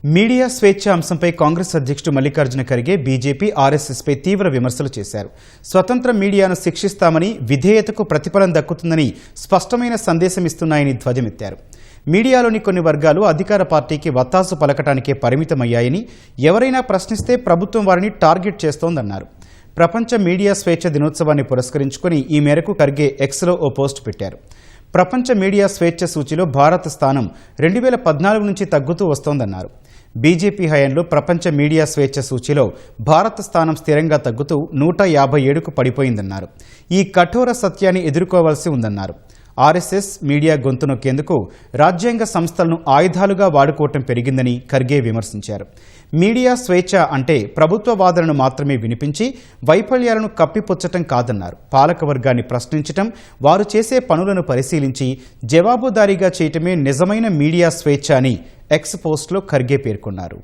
Media స్వేచ్ఛ అంశంపై కాంగ్రెస్ అధ్యక్షుడు మల్లికార్జున ఖర్గే బీజేపీ ఆర్ఎస్ఎస్పై తీవ్ర విమర్శలు చేశారు. స్వతంత్ర మీడియాను శిక్షిస్తామని, విధేయతకు ప్రతిఫలం దక్కుతుందని స్పష్టమైన సందేశం ఇస్తున్నాయని ధ్వజమెత్తారు. మీడియాలోని కొన్ని వర్గాలు అధికార పార్టీకి వత్తాసు పలకటానికే పరిమితమయ్యాయని, ఎవరైనా ప్రశ్నిస్తే ప్రభుత్వం వారిని టార్గెట్ చేస్తోందన్నారు. ప్రపంచ మీడియా స్వేచ్ఛ దినోత్సవాన్ని పురస్కరించుకుని ఈ మేరకు ఖర్గే ఎక్స్లో ఓ పోస్ట్ పెట్టారు. ప్రపంచ మీడియా స్వేచ్ఛ సూచీలో భారత్ స్థానం 2014 నుంచి తగ్గుతూ వస్తోందన్నారు. బీజేపీ హయాంలో ప్రపంచ మీడియా స్వేచ్ఛ సూచీలో భారత స్థానం స్థిరంగా తగ్గుతూ 157కు పడిపోయిందన్నారు. ఈ కఠోర సత్యాన్ని ఎదుర్కోవాల్సి ఉందన్నారు. ఆర్ఎస్ఎస్ మీడియా గొంతు నొక్కేందుకు రాజ్యాంగ సంస్థలను ఆయుధాలుగా వాడుకోవటం పెరిగిందని ఖర్గే విమర్శించారు. మీడియా స్వేచ్ఛ అంటే ప్రభుత్వ వాదనను మాత్రమే వినిపించి వైఫల్యాలను కప్పిపుచ్చటం కాదన్నారు. పాలకవర్గాన్ని ప్రశ్నించటం, వారు చేసే పనులను పరిశీలించి జవాబుదారీగా చేయటమే నిజమైన మీడియా స్వేచ్ఛ అని ఎక్స్ పోస్ట్లో ఖర్గే పేర్కొన్నారు.